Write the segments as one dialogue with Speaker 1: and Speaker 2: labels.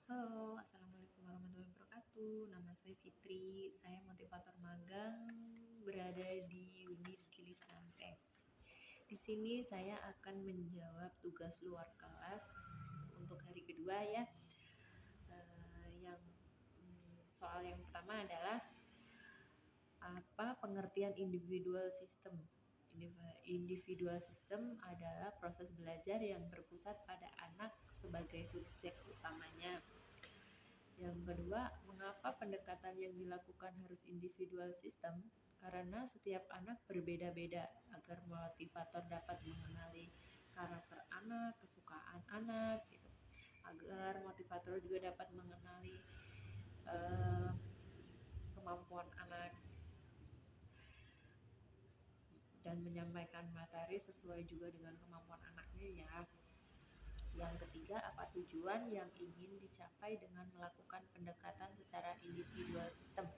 Speaker 1: Halo, Assalamualaikum warahmatullahi wabarakatuh. Nama saya Fitri, saya motivator magang berada di unit Gili Santek. Di sini saya akan menjawab tugas luar kelas untuk hari kedua ya. Soal yang pertama adalah apa pengertian individual system? Individual system adalah proses belajar yang berpusat pada anak sebagai subjek utamanya. Yang kedua, mengapa pendekatan yang dilakukan harus individual system? Karena setiap anak berbeda-beda agar motivator dapat mengenali karakter anak, kesukaan anak, gitu. Agar motivator juga dapat mengenali uh, kemampuan anak dan menyampaikan materi sesuai juga dengan kemampuan anaknya ya. Yang ketiga, apa tujuan yang ingin dicapai dengan melakukan pendekatan secara individual system?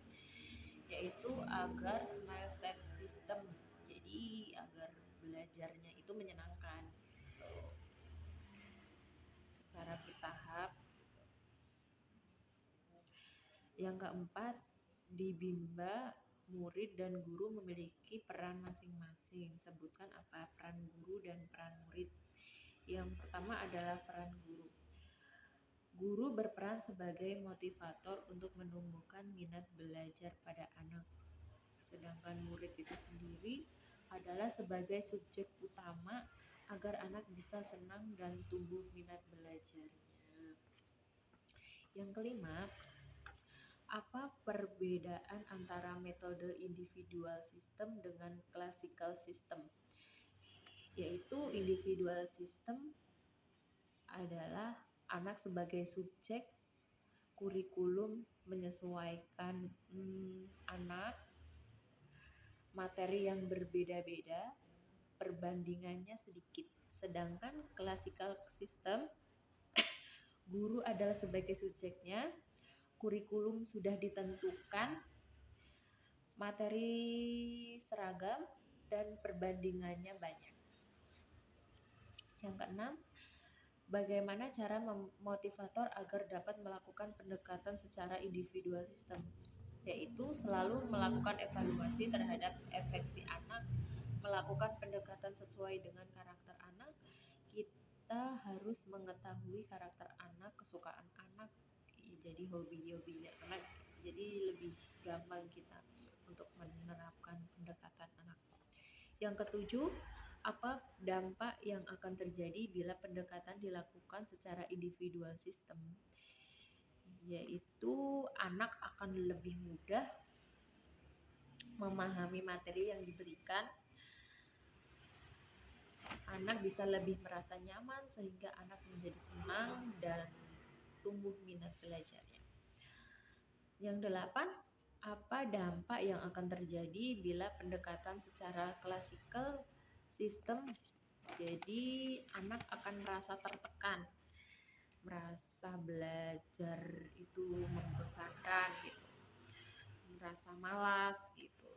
Speaker 1: Yaitu agar smile step system, jadi agar belajarnya itu menyenangkan secara bertahap. Yang keempat, di Bimba murid dan guru memiliki peran masing-masing. Sebutkan apa peran guru dan peran murid. Yang pertama adalah peran guru. Guru berperan sebagai motivator untuk menumbuhkan minat belajar pada anak. Sedangkan murid itu sendiri adalah sebagai subjek utama agar anak bisa senang dan tumbuh minat belajarnya. Yang kelima, apa perbedaan antara metode individual system dengan classical system? Yaitu individual system adalah anak sebagai subjek, kurikulum menyesuaikan anak, materi yang berbeda-beda, perbandingannya sedikit. Sedangkan classical system, guru adalah sebagai subjeknya, kurikulum sudah ditentukan, materi seragam, dan perbandingannya banyak. Yang keenam, bagaimana cara memotivator agar dapat melakukan pendekatan secara individual system? Yaitu selalu melakukan evaluasi terhadap efeksi anak, melakukan pendekatan sesuai dengan karakter anak. Kita harus mengetahui karakter anak, kesukaan anak, jadi hobi-hobinya anak, jadi lebih gampang kita untuk menerapkan pendekatan anak. Yang ketujuh, apa dampak yang akan terjadi bila pendekatan dilakukan secara individual system? Yaitu anak akan lebih mudah memahami materi yang diberikan, anak bisa lebih merasa nyaman sehingga anak menjadi senang dan tumbuh minat belajarnya. Yang delapan, apa dampak yang akan terjadi bila pendekatan secara klasikal sistem? Jadi anak akan merasa tertekan, merasa belajar itu membosankan gitu, merasa malas gitu.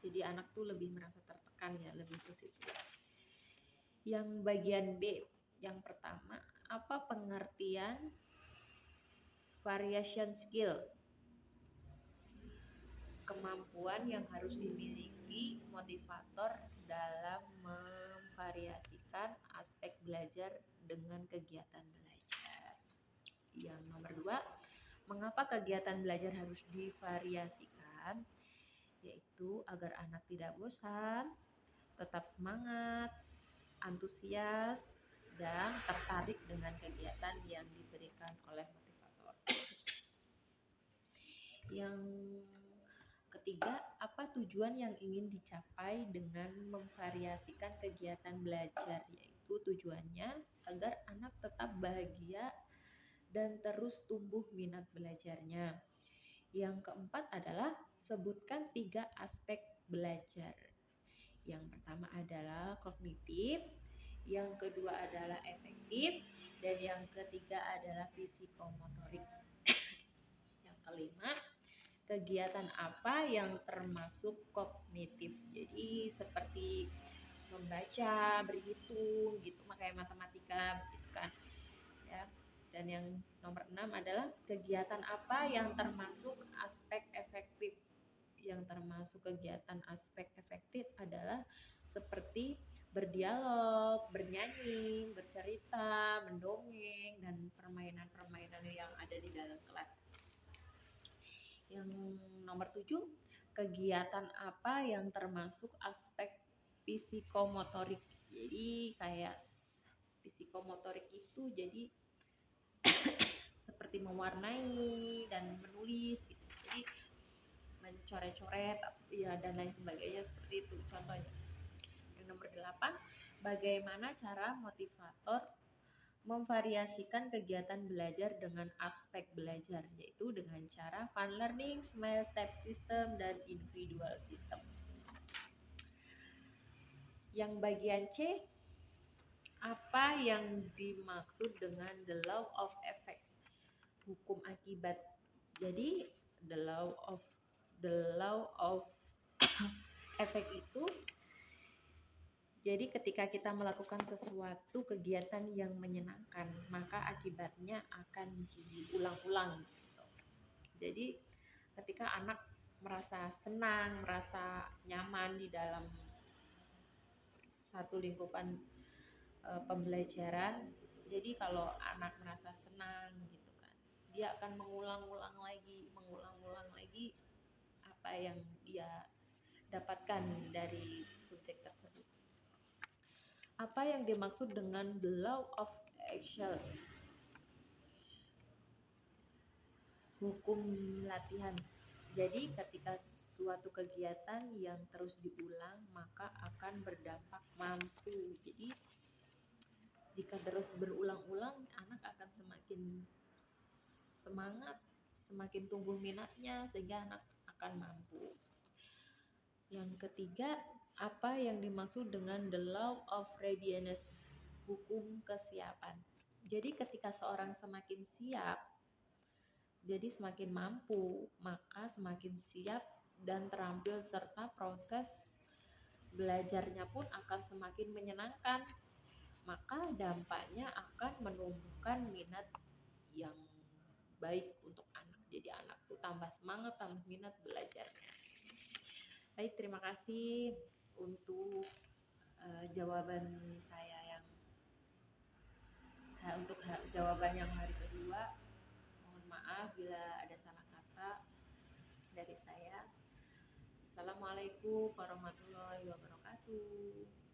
Speaker 1: Jadi anak tuh lebih merasa tertekan ya, lebih ke situ. Yang bagian B, yang pertama, apa pengertian variation skill? Kemampuan yang harus dimiliki motivator dalam memvariasikan aspek belajar dengan kegiatan belajar. Yang nomor 2, mengapa kegiatan belajar harus divariasikan? Yaitu agar anak tidak bosan, tetap semangat, antusias, dan tertarik dengan kegiatan yang diberikan oleh motivator. Yang ketiga, apa tujuan yang ingin dicapai dengan memvariasikan kegiatan belajar? Yaitu tujuannya agar anak tetap bahagia dan terus tumbuh minat belajarnya. Yang keempat adalah sebutkan 3 aspek belajar. Yang pertama adalah kognitif, yang kedua adalah efektif, dan yang ketiga adalah psikomotorik. Yang kelima, kegiatan apa yang termasuk kognitif? Jadi seperti membaca, berhitung gitu, makanya matematika begitu kan. Dan yang nomor 6 adalah kegiatan apa yang termasuk aspek efektif. Yang termasuk kegiatan aspek efektif adalah seperti berdialog, bernyanyi, bercerita, mendongeng, dan permainan-permainan yang ada di dalam kelas. Yang nomor 7, kegiatan apa yang termasuk aspek psikomotorik. Jadi kayak psikomotorik itu jadi seperti mewarnai dan menulis gitu. Jadi mencoret-coret ya dan lain sebagainya, seperti itu contohnya. Yang nomor 8, bagaimana cara motivator memvariasikan kegiatan belajar dengan aspek belajar, yaitu dengan cara fun learning, small step system, dan individual system. Yang bagian C, apa yang dimaksud dengan the law of effect, hukum akibat. Jadi the law of effect itu, jadi ketika kita melakukan sesuatu kegiatan yang menyenangkan, maka akibatnya akan diulang-ulang gitu. Jadi ketika anak merasa senang, merasa nyaman di dalam satu lingkupan pembelajaran, jadi kalau anak merasa senang gitu kan, dia akan mengulang-ulang lagi apa yang dia dapatkan dari subjek tersebut. Apa yang dimaksud dengan the law of action, hukum latihan. Jadi ketika suatu kegiatan yang terus diulang maka akan berdampak mampu. Jadi jika terus berulang-ulang, anak akan semakin semangat, semakin tumbuh minatnya, sehingga anak akan mampu. Yang ketiga, apa yang dimaksud dengan the law of readiness, hukum kesiapan. Jadi ketika seorang semakin siap, jadi semakin mampu, maka semakin siap dan terampil, serta proses belajarnya pun akan semakin menyenangkan. Maka dampaknya akan menumbuhkan minat yang baik untuk anak. Jadi anak tuh tambah semangat, tambah minat belajarnya. Baik, terima kasih untuk jawaban saya untuk jawaban yang hari kedua. Mohon maaf bila ada salah kata dari saya. Assalamualaikum warahmatullahi wabarakatuh.